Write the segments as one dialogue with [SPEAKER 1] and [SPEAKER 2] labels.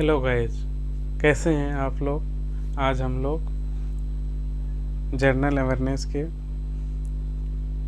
[SPEAKER 1] Hello guys, कैसे हैं आप लोग। आज हम लोग जनरल अवेयरनेस के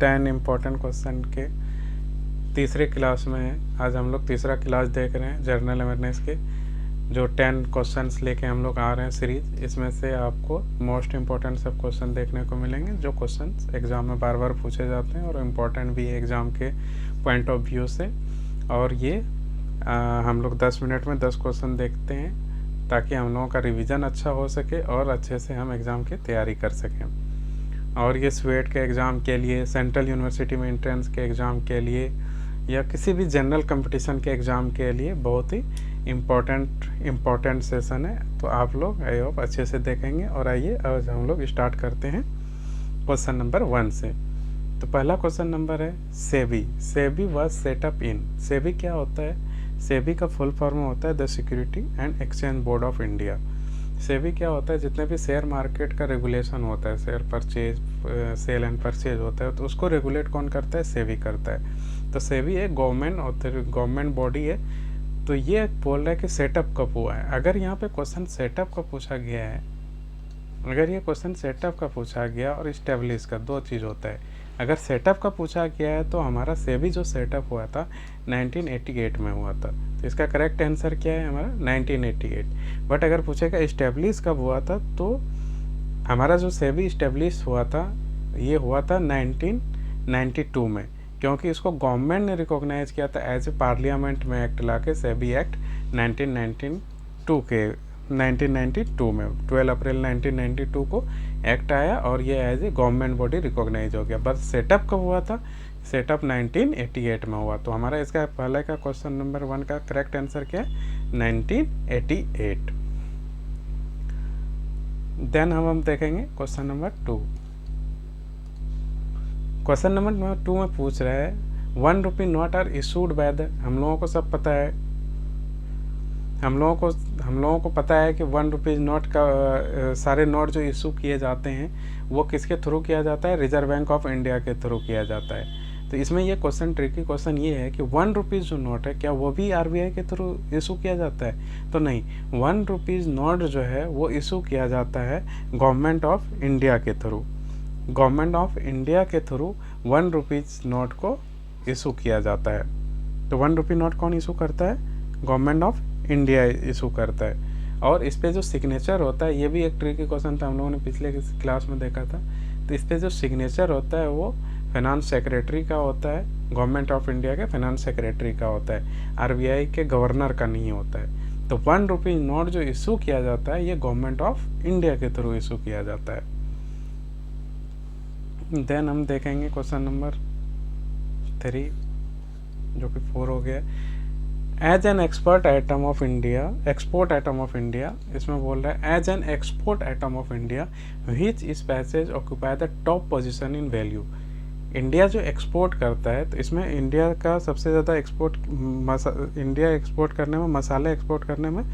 [SPEAKER 1] 10 इम्पोर्टेंट क्वेश्चन के तीसरे क्लास में हैं। आज हम लोग तीसरा क्लास देख रहे हैं जनरल अवेयरनेस के जो 10 क्वेश्चंस लेके हम लोग आ रहे हैं सीरीज। इसमें से आपको मोस्ट इम्पोर्टेंट सब क्वेश्चन देखने को मिलेंगे जो क्वेश्चंस एग्ज़ाम में बार बार पूछे जाते हैं और इम्पोर्टेंट भी है एग्ज़ाम के पॉइंट ऑफ व्यू से। और ये हम लोग 10 मिनट में 10 क्वेश्चन देखते हैं ताकि हम लोगों का रिवीजन अच्छा हो सके और अच्छे से हम एग्ज़ाम की तैयारी कर सकें। और ये स्वेट के एग्ज़ाम के लिए, सेंट्रल यूनिवर्सिटी में एंट्रेंस के एग्ज़ाम के लिए या किसी भी जनरल कंपटीशन के एग्ज़ाम के लिए बहुत ही इम्पोर्टेंट सेशन है। तो आप लोग आई होप अच्छे से देखेंगे। और आइए आज हम लोग स्टार्ट करते हैं क्वेश्चन नंबर 1 से। तो पहला क्वेश्चन नंबर है सेबी। सेबी वाज सेटअप इन। सेबी क्या होता है? सेबी का फुल फॉर्म होता है the security and exchange board of India. SEBI क्या होता है? जितने भी शेयर मार्केट का रेगुलेशन होता है, share purchase, sale and purchase होता है, तो उसको रेगुलेट कौन करता है? सेबी करता है। तो सेबी एक गवर्नमेंट बॉडी है। तो ये बोल रहा है कि सेटअप कब हुआ है। अगर यहाँ पे क्वेश्चन सेटअप का पूछा गया है, अगर ये क्वेश्चन सेटअप का पूछा गया और इस्टेब्लिश का, दो चीज़ होता है। अगर सेटअप का पूछा गया है तो हमारा सेबी जो सेटअप हुआ था 1988 में हुआ था। तो इसका करेक्ट आंसर क्या है हमारा? 1988। बट अगर पूछेगा इस्टेब्लिश कब हुआ था, तो हमारा जो सेबी इस्टेब्लिश हुआ था ये हुआ था 1992 में, क्योंकि इसको गवर्नमेंट ने रिकॉग्नाइज किया था एज ए पार्लियामेंट में एक्ट ला के। सेबी एक्ट 1992 में 12 अप्रैल 1992 को एक्ट आया और ये as a government body recognise हो गया। बस सेटअप कब हुआ था? सेटअप 1988 में हुआ। तो हमारा इसका पहले का क्वेश्चन नंबर 1 का करेक्ट आंसर क्या है? 1988। देन हम देखेंगे क्वेश्चन नंबर 2। क्वेश्चन नंबर 2 में पूछ रहा है 1 rupee note are issued by the. हम लोगों को सब पता है, हम लोगों को पता है कि 1 रुपीज़ नोट का सारे नोट जो इशू किए जाते हैं वो किसके थ्रू किया जाता है? रिजर्व बैंक ऑफ इंडिया के थ्रू किया जाता है। तो इसमें ये क्वेश्चन, ट्रिकी क्वेश्चन ये है कि 1 रुपीज़ जो नोट है क्या वो भी आरबीआई के थ्रू इशू किया जाता है? तो नहीं, 1 रुपीज़ नोट जो है वो इशू किया जाता है गवर्नमेंट ऑफ इंडिया के थ्रू। गवर्नमेंट ऑफ इंडिया के थ्रू 1 रुपीज़ नोट को इशू किया जाता है। तो 1 रुपी नोट कौन इशू करता है? गवर्नमेंट ऑफ इंडिया इशू करता है। और इस पे जो सिग्नेचर होता है, ये भी एक ट्रिकी क्वेश्चन था, हम लोगों ने पिछले क्लास में देखा था। तो इस पे जो सिग्नेचर होता है वो फाइनेंस सेक्रेटरी का होता है, गवर्नमेंट ऑफ इंडिया के फाइनेंस सेक्रेटरी का होता है, आरबीआई के गवर्नर का नहीं होता है। तो 1 रुपी नोट जो इशू किया जाता है ये गवर्नमेंट ऑफ इंडिया के थ्रू इशू किया जाता है। देन हम देखेंगे क्वेश्चन नंबर 3 जो कि 4 हो गया। As an export item of India, इसमें बोल रहा है as an export item of India which is passage occupy the top position in value. India जो एक्सपोर्ट करता है, तो इसमें इंडिया का सबसे ज़्यादा इंडिया एक्सपोर्ट करने में, मसाले एक्सपोर्ट करने में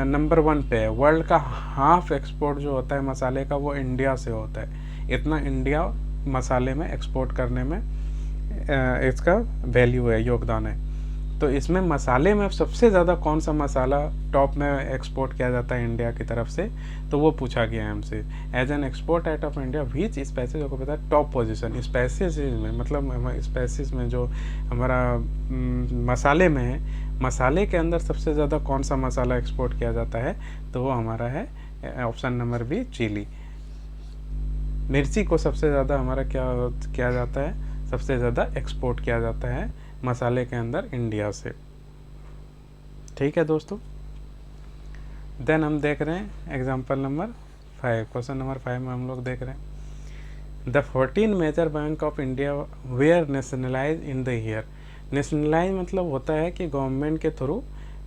[SPEAKER 1] नंबर 1 पे है। वर्ल्ड का हाफ एक्सपोर्ट जो होता है मसाले का वो इंडिया से होता है। इतना इंडिया मसाले में एक्सपोर्ट करने में इसका वैल्यू है, योगदान है। तो इसमें मसाले में सबसे ज़्यादा कौन सा मसाला टॉप में एक्सपोर्ट किया जाता है इंडिया की तरफ से, तो वो पूछा गया है हमसे। As an export item of India which species को पता है टॉप पोजीशन। स्पेसिस में मतलब स्पेसिस में जो हमारा मसाले में है, मसाले के अंदर सबसे ज़्यादा कौन सा मसाला एक्सपोर्ट किया जाता है, तो वो हमारा है ऑप्शन नंबर बी, चिली। मिर्ची को सबसे ज़्यादा हमारा क्या किया जाता है? सबसे ज़्यादा एक्सपोर्ट किया जाता है मसाले के अंदर इंडिया से। ठीक है दोस्तों। देन हम देख रहे हैं एग्जाम्पल नंबर 5। क्वेश्चन नंबर 5 में हम लोग देख रहे हैं the 14 major bank of India were nationalise in the year. Nationalise मतलब होता है कि गवर्नमेंट के थ्रू,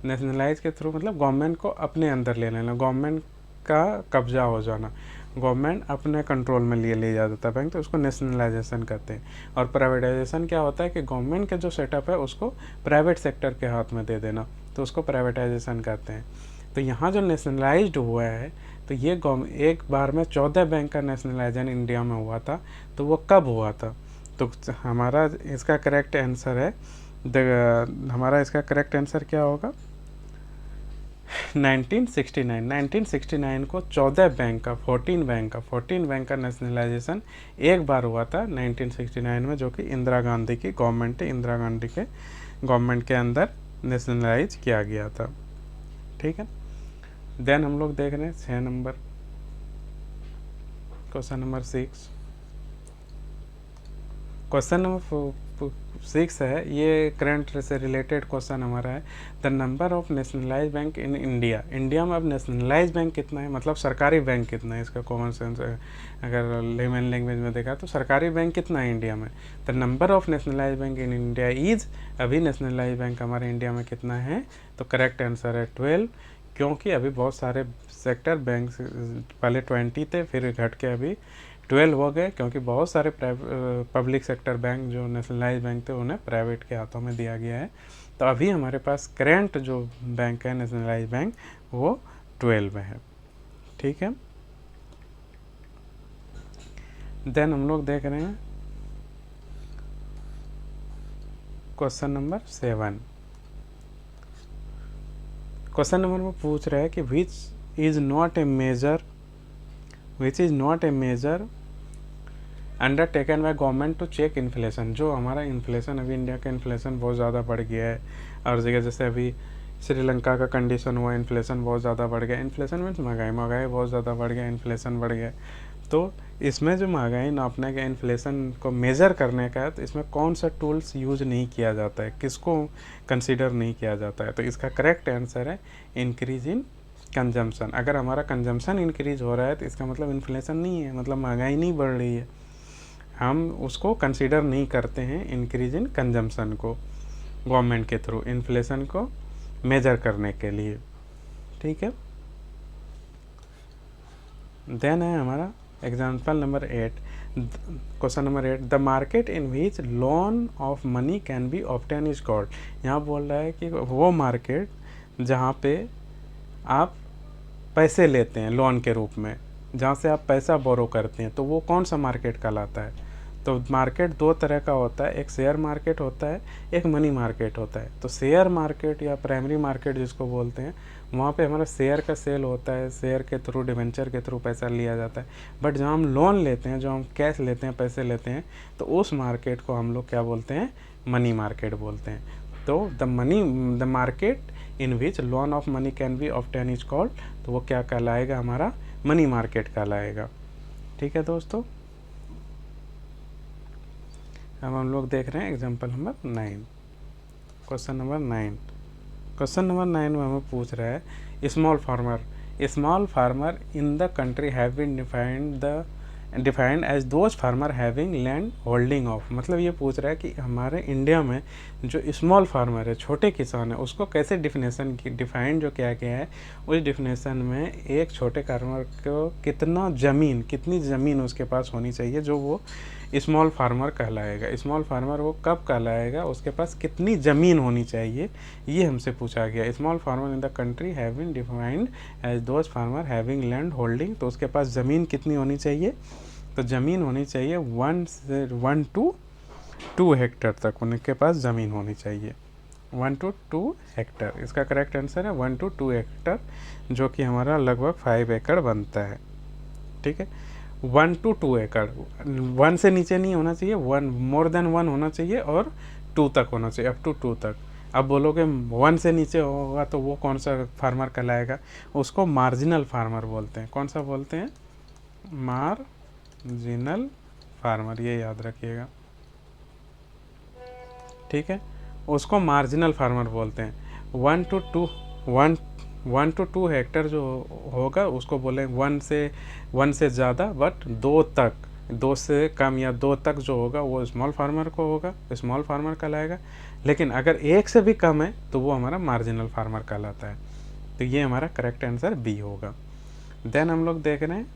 [SPEAKER 1] नेशनलाइज के थ्रू मतलब गवर्नमेंट को अपने अंदर ले लेना, गवर्नमेंट का कब्जा हो जाना, गवर्नमेंट अपने कंट्रोल में ले जाता है बैंक, तो उसको नेशनलाइजेशन कहते हैं। और प्राइवेटाइजेशन क्या होता है कि गवर्नमेंट का जो सेटअप है उसको प्राइवेट सेक्टर के हाथ में दे देना, तो उसको प्राइवेटाइजेशन कहते हैं। तो यहाँ जो नेशनलाइज्ड हुआ है, तो ये एक बार में 14 बैंक का नेशनलाइजेशन इंडिया में हुआ था। तो वो कब हुआ था? तो हमारा इसका करेक्ट आंसर है हमारा इसका करेक्ट आंसर क्या होगा? 1969 को 14 बैंक का नेशनलाइजेशन एक बार हुआ था 1969 में, जो कि इंदिरा गांधी की गवर्नमेंट थी, इंदिरा गांधी के गवर्नमेंट के अंदर नेशनलाइज किया गया था। ठीक है, देन हम लोग देख रहे हैं 6 number, question number 6। Question number 6 है, ये करंट से रिलेटेड क्वेश्चन हमारा है। The number of nationalise bank in India. India में अब नेशनलाइज बैंक कितना है, मतलब सरकारी बैंक कितना है, इसका कॉमन सेंस अगर लेमन लैंग्वेज में देखा तो सरकारी बैंक कितना है इंडिया में। The number of nationalise bank in India is, अभी नेशनलाइज बैंक हमारे इंडिया में कितना है, तो करेक्ट आंसर है 12, क्योंकि अभी बहुत सारे सेक्टर बैंक पहले 20 थे, फिर घट के अभी 12 हो गए, क्योंकि बहुत सारे पब्लिक सेक्टर बैंक जो नेशनलाइज बैंक थे उन्हें प्राइवेट के हाथों में दिया गया है। तो अभी हमारे पास करेंट जो बैंक है नेशनलाइज बैंक वो 12 में है। ठीक है, देन हम लोग देख रहे हैं क्वेश्चन नंबर 7। क्वेश्चन नंबर में पूछ रहा है कि which is not a major undertaken by government to check inflation. जो हमारा इन्फ्लेशन, अभी इंडिया का इन्फ्लेशन बहुत ज़्यादा बढ़ गया है, और जगह जैसे अभी श्रीलंका का कंडीशन हुआ, इन्फ्लेशन बहुत ज़्यादा बढ़ गया। इन्फ्लेशन मीन्स महंगाई बहुत ज़्यादा बढ़ गया, इन्फ्लेशन बढ़ गया। तो इसमें जो महंगाई नापने का, इन्फ्लेशन को मेज़र करने का है, तो इसमें कौन सा टूल्स यूज नहीं किया जाता है, किसको कंसिडर नहीं किया जाता है, तो इसका करेक्ट आंसर है इंक्रीज इन कंजम्पशन। अगर हमारा कंजम्पशन इंक्रीज हो रहा है तो इसका मतलब इन्फ्लेशन नहीं है, मतलब महंगाई नहीं बढ़ रही है, हम उसको कंसीडर नहीं करते हैं इंक्रीज इन कंजम्पशन को गवर्नमेंट के थ्रू इन्फ्लेशन को मेजर करने के लिए। ठीक है, देन है हमारा example number 8, question number 8, the market in which loan of money can be obtain is called. यहाँ बोल रहा है कि वो मार्केट जहाँ पे आप पैसे लेते हैं लोन के रूप में, जहाँ से आप पैसा बोरो करते हैं, तो वो कौन सा मार्केट कहलाता है। तो मार्केट दो तरह का होता है, एक शेयर मार्केट होता है, एक मनी मार्केट होता है। तो शेयर मार्केट या प्राइमरी मार्केट जिसको बोलते हैं, वहाँ पे हमारा शेयर का सेल होता है, शेयर के थ्रू, डिवेंचर के थ्रू पैसा लिया जाता है। बट जहाँ हम लोन लेते हैं, जो हम कैश लेते हैं, पैसे लेते हैं, तो उस मार्केट को हम लोग क्या बोलते हैं, मनी मार्केट बोलते हैं। तो the market in which loan of money can be obtain is called, तो वो क्या कहलाएगा, हमारा मनी मार्केट कहलाएगा। ठीक है दोस्तों, अब हम लोग देख रहे हैं example number 9, question number 9। Question number 9 में हमें पूछ रहा है small farmer in the country have been defined as those farmer having land holding of. मतलब ये पूछ रहा है कि हमारे इंडिया में जो स्मॉल फार्मर है, छोटे किसान है, उसको कैसे डिफाइंड जो किया गया है, उस डिफिनेशन में एक छोटे फार्मर को कितनी ज़मीन उसके पास होनी चाहिए जो वो स्मॉल फार्मर कहलाएगा। स्मॉल फार्मर वो कब कहलाएगा, उसके पास कितनी ज़मीन होनी चाहिए, ये हमसे पूछा गया। Small farmer in the country have been defined as those farmer having land holding, तो उसके पास ज़मीन कितनी होनी चाहिए, तो ज़मीन होनी चाहिए 1 to 2 हेक्टर तक उनके पास ज़मीन होनी चाहिए, 1 to 2 हेक्टर। इसका करेक्ट आंसर है 1 to 2 हेक्टर, जो कि हमारा लगभग 5 एकड़ बनता है। ठीक है, 1 to 2 एकड़, 1 से नीचे नहीं होना चाहिए, 1 मोर देन 1 होना चाहिए, और 2 तक होना चाहिए, अप टू 2 तक। अब बोलोगे 1 से नीचे होगा तो वो कौन सा फार्मर कहलाएगा, उसको मार्जिनल फार्मर बोलते हैं। कौन सा बोलते हैं, मार्जिनल फार्मर, ये याद रखिएगा। ठीक है, उसको मार्जिनल फार्मर बोलते हैं। 1 to 2 हेक्टर जो होगा उसको बोले 1 से ज़्यादा, बट 2 तक, 2 से कम या 2 तक जो होगा वो स्मॉल फार्मर को होगा, स्मॉल फार्मर कहलाएगा। लेकिन अगर 1 से भी कम है तो वो हमारा मार्जिनल फार्मर कहलाता है। तो ये हमारा करेक्ट आंसर बी होगा। देन हम लोग देख रहे हैं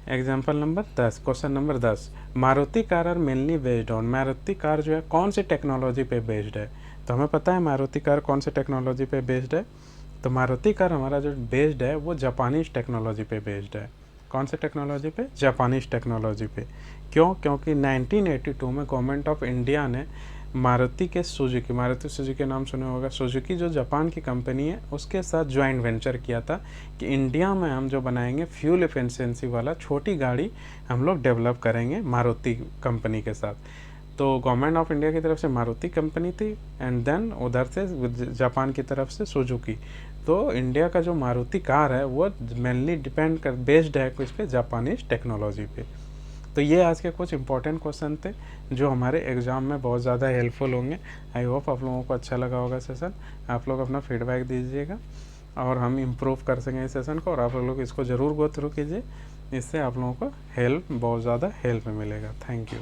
[SPEAKER 1] example number 10, question number 10, Maruti car are mainly based on. Maruti car जो है कौन सी टेक्नोलॉजी पे बेस्ड है, तो हमें पता है मारुति कार कौन सी टेक्नोलॉजी पे बेस्ड है। तो मारुति कार हमारा जो बेस्ड है वो जापानीज टेक्नोलॉजी पे बेस्ड है। कौन से टेक्नोलॉजी पे, जापानीज टेक्नोलॉजी पे। क्यों, क्योंकि 1982 में गवर्नमेंट ऑफ इंडिया ने मारुति सुजुकी नाम सुने होगा। सुजुकी जो जापान की कंपनी है उसके साथ ज्वाइंट वेंचर किया था कि इंडिया में हम जो बनाएंगे फ्यूल एफिशिएंसी वाला छोटी गाड़ी हम लोग डेवलप करेंगे मारुति कंपनी के साथ। तो गवर्नमेंट ऑफ इंडिया की तरफ से मारुति कंपनी थी एंड देन उधर से जापान की तरफ से सुजुकी। तो इंडिया का जो मारुति कार है वो मेनली बेस्ड है इस पे जापानीज टेक्नोलॉजी पे। तो ये आज के कुछ इंपॉर्टेंट क्वेश्चन थे जो हमारे एग्ज़ाम में बहुत ज़्यादा हेल्पफुल होंगे। आई होप आप लोगों को अच्छा लगा होगा सेशन। आप लोग अपना फीडबैक दीजिएगा और हम इम्प्रूव कर सकें इस सेशन को, और आप लोग इसको ज़रूर गो थ्रू कीजिए, इससे आप लोगों को बहुत ज़्यादा हेल्प मिलेगा। Thank you.